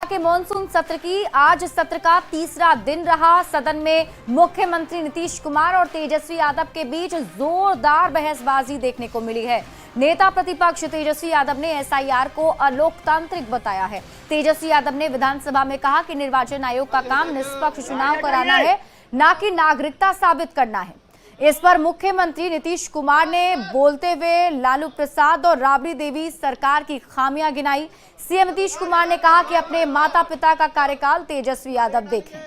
के मॉनसून सत्र की आज सत्र का तीसरा दिन रहा। सदन में मुख्यमंत्री नीतीश कुमार और तेजस्वी यादव के बीच जोरदार बहसबाजी देखने को मिली है। नेता प्रतिपक्ष तेजस्वी यादव ने एसआईआर को अलोकतांत्रिक बताया है। तेजस्वी यादव ने विधानसभा में कहा कि निर्वाचन आयोग का काम निष्पक्ष चुनाव कराना है, न कि नागरिकता साबित करना है। इस पर मुख्यमंत्री नीतीश कुमार ने बोलते हुए लालू प्रसाद और राबड़ी देवी सरकार की खामियां गिनाई। सीएम नीतीश कुमार ने कहा कि अपने माता पिता का कार्यकाल तेजस्वी यादव देखें।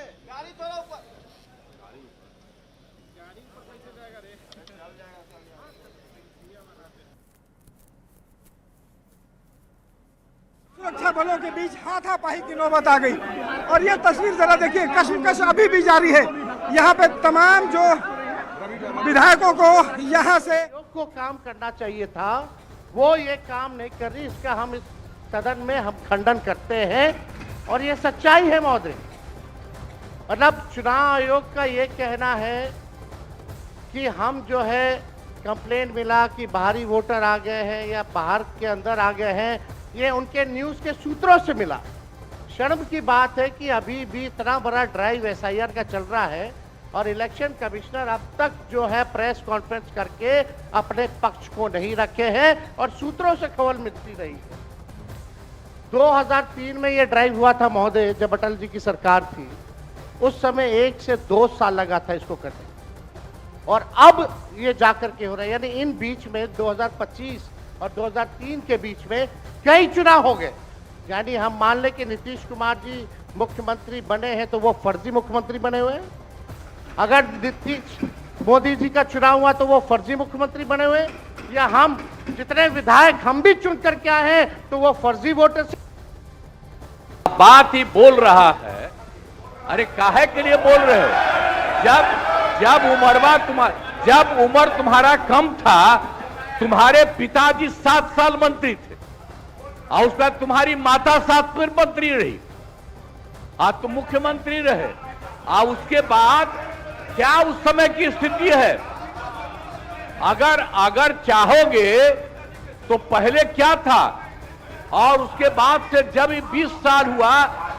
सुरक्षा बलों के बीच हाथापाई की नौबत आ गई और ये तस्वीर जरा देखिए, कश्मकश अभी भी जारी है। यहाँ पे तमाम जो विधायकों को यहाँ से को काम करना चाहिए था, वो ये काम नहीं कर रही। इसका हम इस सदन में हम खंडन करते हैं और ये सच्चाई है महोदय। मतलब चुनाव आयोग का ये कहना है कि हम जो है कंप्लेंट मिला कि बाहरी वोटर आ गए हैं या बाहर के अंदर आ गए हैं, ये उनके न्यूज़ के सूत्रों से मिला। शर्म की बात है कि अभी भी इतना बड़ा ड्राइव एसआईआर का चल रहा है और इलेक्शन कमिश्नर अब तक जो है प्रेस कॉन्फ्रेंस करके अपने पक्ष को नहीं रखे हैं और सूत्रों से खबर मिलती रही है। 2003 में ये ड्राइव हुआ था महोदय, जब अटल जी की सरकार थी। उस समय 1 से 2 साल लगा था इसको करने, और अब ये जाकर के हो रहा है। यानी इन बीच में 2025 और 2003 के बीच में कई चुनाव हो गए। यानी हम मान लें कि नीतीश कुमार जी मुख्यमंत्री बने हैं तो वो फर्जी मुख्यमंत्री बने हुए हैं। अगर नीतीश मोदी जी का चुनाव हुआ तो वो फर्जी मुख्यमंत्री बने हुए, या हम जितने विधायक हम भी चुन करके आए हैं तो वो फर्जी वोटर से बात ही बोल रहा है। अरे काहे के लिए बोल रहे हो? जब उम्र तुम्हारा कम था, तुम्हारे पिताजी 7 साल मंत्री थे और उसके बाद तुम्हारी माता 7 फिर मंत्री रही, आज तुम मुख्यमंत्री रहे। और उसके बाद क्या उस समय की स्थिति है? अगर चाहोगे तो पहले क्या था और उसके बाद से जब 20 साल हुआ,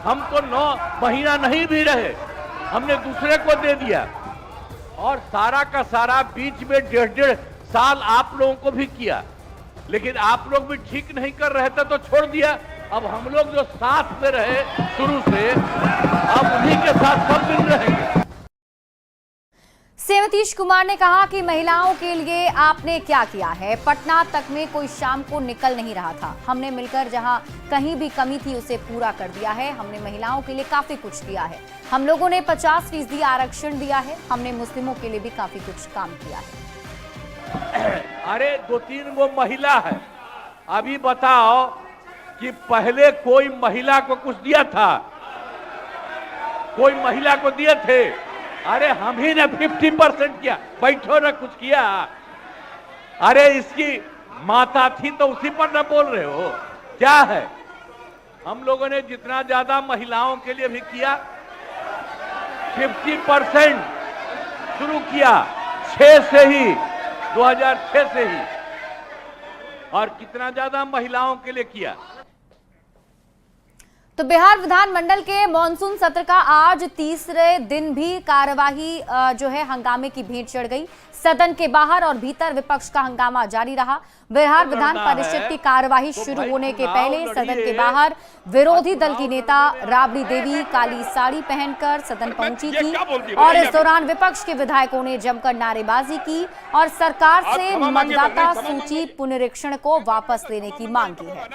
हम तो 9 महीना नहीं भी रहे, हमने दूसरे को दे दिया। और सारा का सारा बीच में 1.5 साल आप लोगों को भी किया, लेकिन आप लोग भी ठीक नहीं कर रहे थे तो छोड़ दिया। अब हम लोग जो साथ में रहे शुरू से, अब उन्हीं के साथ सब दिन रहेंगे। सीएम नीतीश कुमार ने कहा कि महिलाओं के लिए आपने क्या किया है। पटना तक में कोई शाम को निकल नहीं रहा था, हमने मिलकर जहां कहीं भी कमी थी उसे पूरा कर दिया है। हमने महिलाओं के लिए काफी कुछ किया है। हम लोगों ने 50% आरक्षण दिया है। हमने मुस्लिमों के लिए भी काफी कुछ काम किया है। अरे 2-3 वो महिला है, अभी बताओ कि पहले कोई महिला को कुछ दिया था? कोई महिला को दिए थे? अरे हम ही ने 50% किया। बैठो ना, कुछ किया? अरे इसकी माता थी तो उसी पर ना बोल रहे हो? क्या है? हम लोगों ने जितना ज्यादा महिलाओं के लिए भी किया, 50% शुरू किया 6 से ही, 2006 से ही। और कितना ज्यादा महिलाओं के लिए किया। तो बिहार विधानमंडल के मॉनसून सत्र का आज तीसरे दिन भी कार्यवाही जो है हंगामे की भेंट चढ़ गई। सदन के बाहर और भीतर विपक्ष का हंगामा जारी रहा। बिहार विधान परिषद की कार्यवाही शुरू होने के पहले सदन के बाहर विरोधी दल की नेता राबड़ी देवी काली साड़ी पहनकर सदन पहुंची थी और इस दौरान विपक्ष के विधायकों ने जमकर नारेबाजी की और सरकार से मतदाता सूची पुनरीक्षण को वापस लेने की मांग की है।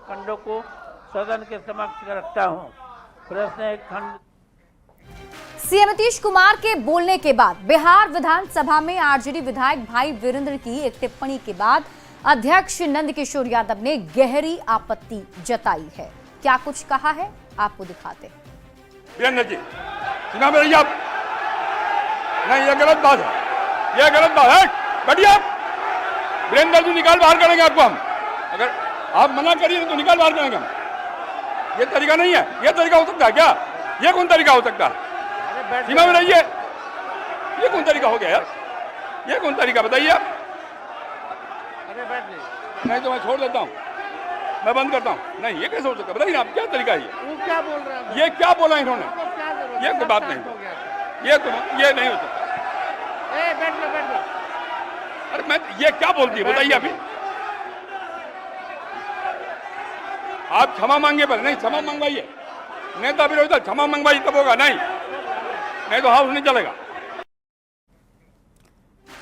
खंडों को सदन के समक्ष रखता हूं। प्रश्न एक खंड। सीएम नीतीश कुमार के बोलने के बाद बिहार विधानसभा में आरजेडी विधायक भाई वीरेंद्र की एक टिप्पणी के बाद अध्यक्ष नंद किशोर यादव ने गहरी आपत्ति जताई है। क्या कुछ कहा है आपको दिखाते हैं। वीरेंद्र जी, सुना मेरी आप? नहीं, ये गलत बात है, ये गलत बात है। बढ़िया, वीरेंद्र जी निकाल बाहर करेंगे आपको हम। अगर आप मना करिए तो निकाल बाहर करेंगे हम। ये तरीका नहीं है। ये तरीका हो सकता है क्या? ये कौन तरीका हो सकता है? सीमा में रहिए। ये कौन तरीका हो गया यार? ये कौन तरीका बताइए आप? नहीं तो मैं छोड़ देता हूँ। मैं बंद करता हूँ। नहीं, ये कैसे हो सकता है? बताइए आप, क्या तरीका है वो क्या बोल रहा है? ये क्या बोला इन्होंने? क्या जरूरत? ये कोई बात नहीं, ये नहीं हो सकता। बैठ लो। अरे मैं, ये क्या बोलती है बताइए अभी। आप क्षमा मांगे पर नहीं, क्षमा मंगवाइए। नेता विरोधी क्षमा मंगवाइए तब होगा, नहीं तो हाउस नहीं चलेगा।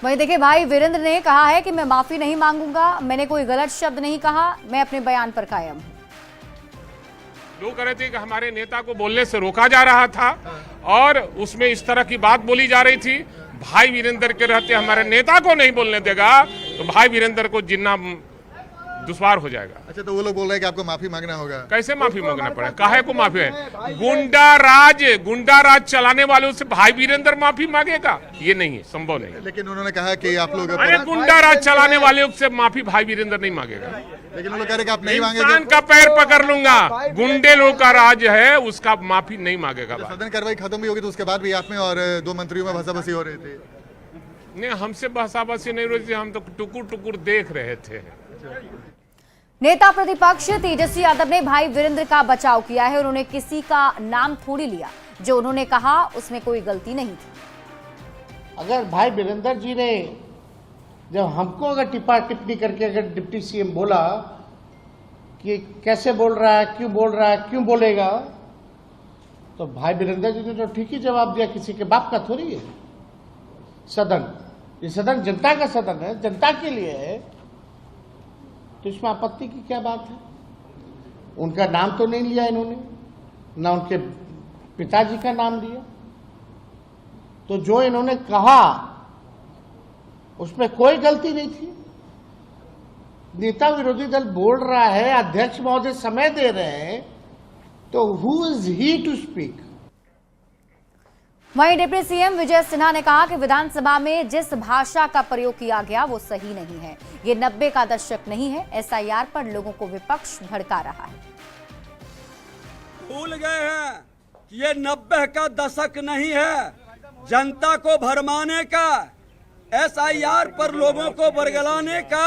वहीं देखिए, भाई वीरेंद्र ने कहा है कि मैं माफी नहीं मांगूंगा, मैंने कोई गलत शब्द नहीं कहा, मैं अपने बयान पर कायम हूं। लोग कह रहे थे कि हमारे नेता को बोलने से रोका जा रहा था और उसमें इस तरह की बात बोली जा रही थी। भाई वीरेंद्र के रहते हमारे नेता को नहीं बोलने देगा तो भाई वीरेंद्र को जितना दुश्वार हो जाएगा। अच्छा, तो वो लोग बोल रहे हैं कि आपको माफी मांगना होगा। कैसे माफी मांगना पड़ेगा? काहे को माफी है? गुंडा राज चलाने वालों से भाई वीरेंद्र माफी मांगेगा? ये नहीं है, संभव नहीं है। लेकिन उन्होंने कहा कि आप लोग, अरे गुंडा राज चलाने वाले से माफी भाई वीरेंद्र नहीं मांगेगा। लेकिन वो लोग कह रहे कि आप नहीं मांगेंगे। इंसान का पैर पकड़ लूंगा, गुंडे लोग का राज है, उसका माफी नहीं मांगेगा। सदन कार्रवाई खत्म भी होगी तो उसके बाद भी आप में और 2 मंत्रियों में भसाभसी हो रहे थे। नहीं, हमसे भसाभसी नहीं हो रही थी, हम तो टुकुर देख रहे थे। नेता प्रतिपक्ष तेजस्वी यादव ने भाई वीरेंद्र का बचाव किया है। उन्होंने किसी का नाम थोड़ी लिया, जो उन्होंने कहा उसमें कोई गलती नहीं थी। अगर भाई वीरेंद्र जी ने जब हमको अगर टिप्पणी करके अगर डिप्टी सीएम बोला कि कैसे बोल रहा है, क्यों बोल रहा है, क्यों बोलेगा, तो भाई वीरेंद्र जी ने तो ठीक ही जवाब दिया। किसी के बाप का थोड़ी है सदन, ये सदन जनता का सदन है, जनता के लिए है, तो इसमें आपत्ति की क्या बात है? उनका नाम तो नहीं लिया इन्होंने, ना उनके पिताजी का नाम लिया। तो जो इन्होंने कहा उसमें कोई गलती नहीं थी। नेता विरोधी दल बोल रहा है, अध्यक्ष महोदय समय दे रहे हैं, तो who is he to speak? वहीं डिप्टी सीएम विजय सिन्हा ने कहा कि विधानसभा में जिस भाषा का प्रयोग किया गया वो सही नहीं है। ये 90 का दशक नहीं है। एसआईआर पर लोगों को विपक्ष भड़का रहा है। भूल गए हैं कि ये 90 का दशक नहीं है, जनता को भरमाने का, एसआईआर पर लोगों को बरगलाने का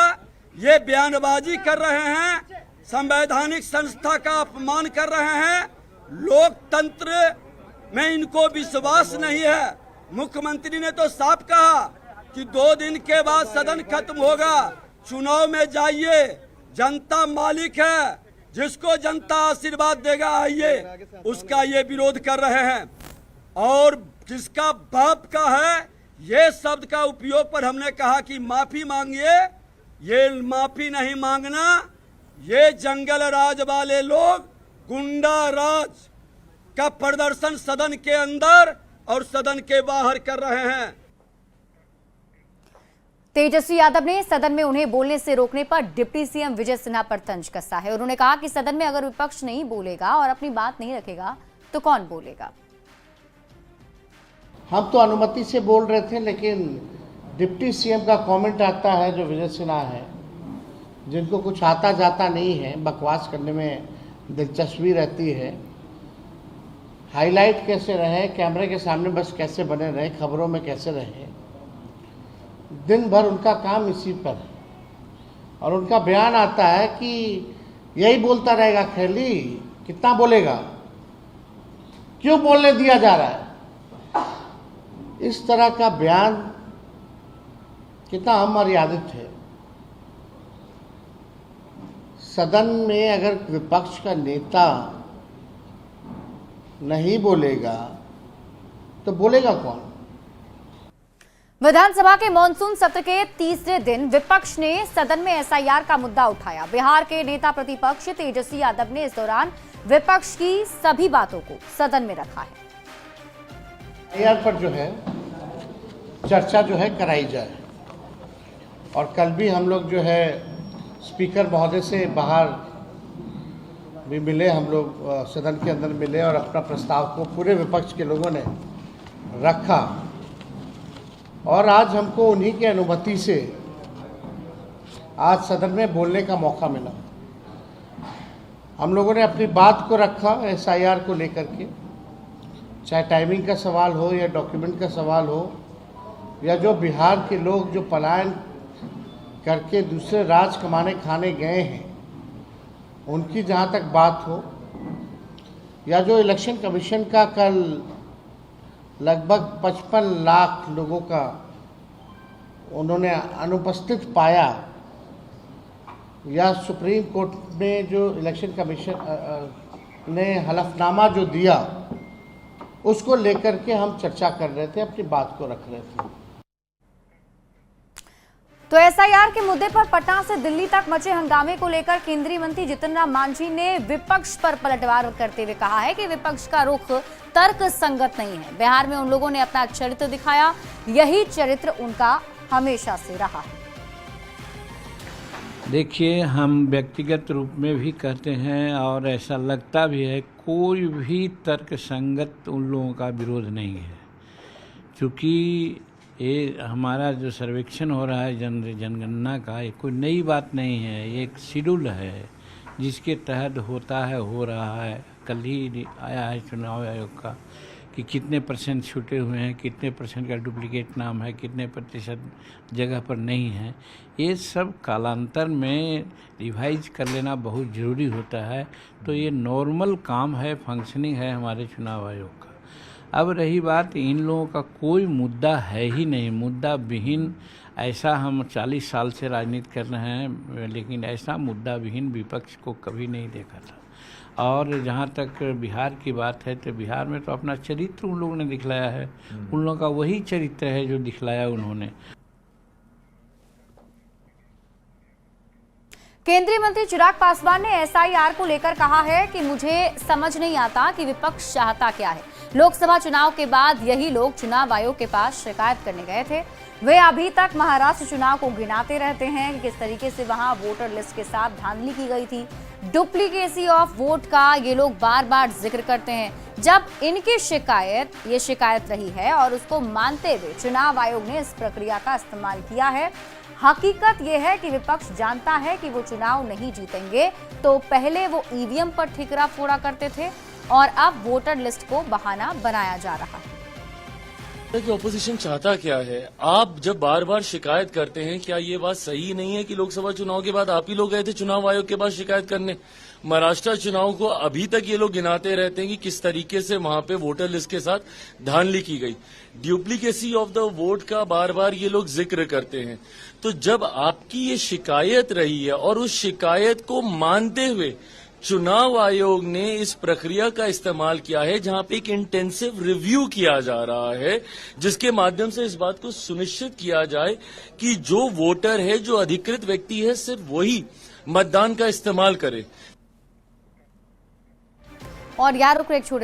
ये बयानबाजी कर रहे हैं, संवैधानिक संस्था का अपमान कर रहे हैं। लोकतंत्र में इनको विश्वास नहीं है। मुख्यमंत्री ने तो साफ कहा कि 2 दिन के बाद सदन खत्म होगा, चुनाव में जाइए, जनता मालिक है, जिसको जनता आशीर्वाद देगा आइए, उसका ये विरोध कर रहे हैं। और जिसका बाप का है, ये शब्द का उपयोग पर हमने कहा कि माफी मांगिए। ये माफी नहीं मांगना, ये जंगल राज वाले लोग गुंडा राज का प्रदर्शन सदन के अंदर और सदन के बाहर कर रहे हैं। तेजस्वी यादव ने सदन में उन्हें बोलने से रोकने पर डिप्टी सीएम विजय सिन्हा पर तंज कसा है। उन्होंने कहा कि सदन में अगर विपक्ष नहीं बोलेगा और अपनी बात नहीं रखेगा तो कौन बोलेगा? हम तो अनुमति से बोल रहे थे, लेकिन डिप्टी सीएम का कमेंट आता है जो विजय सिन्हा है, जिनको कुछ आता जाता नहीं है, बकवास करने में दिलचस्पी रहती है, हाईलाइट कैसे रहे, कैमरे के सामने बस कैसे बने रहे, खबरों में कैसे रहे, दिन भर उनका काम इसी पर है। और उनका बयान आता है कि यही बोलता रहेगा, खैली कितना बोलेगा, क्यों बोलने दिया जा रहा है। इस तरह का बयान कितना अमर्यादित है। सदन में अगर विपक्ष का नेता नहीं बोलेगा तो बोलेगा कौन? विधानसभा के मॉनसून सत्र के तीसरे दिन विपक्ष ने सदन में एसआईआर का मुद्दा उठाया। बिहार के नेता प्रतिपक्ष तेजस्वी यादव ने इस दौरान विपक्ष की सभी बातों को सदन में रखा है। एसआईआर पर जो है चर्चा जो है कराई जाए। और कल भी हम लोग जो है स्पीकर महोदय से बाहर भी मिले, हम लोग सदन के अंदर मिले और अपना प्रस्ताव को पूरे विपक्ष के लोगों ने रखा। और आज हमको उन्हीं की अनुमति से आज सदन में बोलने का मौका मिला। हम लोगों ने अपनी बात को रखा एसआईआर को लेकर के, चाहे टाइमिंग का सवाल हो या डॉक्यूमेंट का सवाल हो, या जो बिहार के लोग जो पलायन करके दूसरे राज्य कमाने खाने गए हैं उनकी जहाँ तक बात हो, या जो इलेक्शन कमीशन का कल लगभग 55 लाख लोगों का उन्होंने अनुपस्थित पाया, या सुप्रीम कोर्ट में जो इलेक्शन कमीशन ने हलफनामा जो दिया, उसको लेकर के हम चर्चा कर रहे थे, अपनी बात को रख रहे थे। तो एसआईआर के मुद्दे पर पटना से दिल्ली तक मचे हंगामे को लेकर केंद्रीय मंत्री जितिन राम मांझी ने विपक्ष पर पलटवार करते हुए कहा है कि विपक्ष का रुख तर्क संगत नहीं है। बिहार में उन लोगों ने अपना चरित्र दिखाया, यही चरित्र उनका हमेशा से रहा है। देखिए, हम व्यक्तिगत रूप में भी कहते हैं और ऐसा लगता भी है, कोई भी तर्क संगत उन लोगों का विरोध नहीं है, क्योंकि ये हमारा जो सर्वेक्षण हो रहा है जनगणना का, ये कोई नई बात नहीं है। ये एक शेड्यूल है जिसके तहत होता है, हो रहा है। कल ही आया है चुनाव आयोग का कि कितने % छूटे हुए हैं, कितने % का डुप्लीकेट नाम है, कितने % जगह पर नहीं है। ये सब कालांतर में रिवाइज कर लेना बहुत ज़रूरी होता है। तो ये नॉर्मल काम है, फंक्शनिंग है हमारे चुनाव आयोग का। अब रही बात, इन लोगों का कोई मुद्दा है ही नहीं, मुद्दा विहीन। ऐसा हम 40 साल से राजनीति कर रहे हैं, लेकिन ऐसा मुद्दा विहीन विपक्ष को कभी नहीं देखा था। और जहाँ तक बिहार की बात है, तो बिहार में तो अपना चरित्र उन लोगों ने दिखलाया है। उन लोगों का वही चरित्र है जो दिखलाया उन्होंने। केंद्रीय मंत्री चिराग पासवान ने एसआईआर को लेकर कहा है कि मुझे समझ नहीं आता कि विपक्ष चाहता क्या है। लोकसभा चुनाव के बाद यही लोग चुनाव आयोग के पास शिकायत करने गए थे। वे अभी तक महाराष्ट्र चुनाव को गिनाते रहते हैं कि किस तरीके से वहां वोटर लिस्ट के साथ धांधली की गई थी। डुप्लीकेसी ऑफ वोट का ये लोग बार बार जिक्र करते हैं। जब इनकी ये शिकायत रही है और उसको मानते हुए चुनाव आयोग ने इस प्रक्रिया का इस्तेमाल किया है। हकीकत यह है कि विपक्ष जानता है कि वो चुनाव नहीं जीतेंगे, तो पहले वो ईवीएम पर ठिकरा फोड़ा करते थे और अब वोटर लिस्ट को बहाना बनाया जा रहा है। कि ऑपोजिशन चाहता क्या है? आप जब बार बार शिकायत करते हैं, क्या ये बात सही नहीं है कि लोकसभा चुनाव के बाद आप ही लोग गए थे चुनाव आयोग के पास शिकायत करने? महाराष्ट्र चुनाव को अभी तक ये लोग गिनाते रहते हैं कि किस तरीके से वहां पे वोटर लिस्ट के साथ धांधली की गई। डुप्लीकेसी ऑफ द वोट का बार बार ये लोग जिक्र करते हैं। तो जब आपकी ये शिकायत रही है और उस शिकायत को मानते हुए चुनाव आयोग ने इस प्रक्रिया का इस्तेमाल किया है, जहां पे एक इंटेंसिव रिव्यू किया जा रहा है, जिसके माध्यम से इस बात को सुनिश्चित किया जाए कि जो वोटर है, जो अधिकृत व्यक्ति है, सिर्फ वही मतदान का इस्तेमाल करे। और यार रुक एक छोटे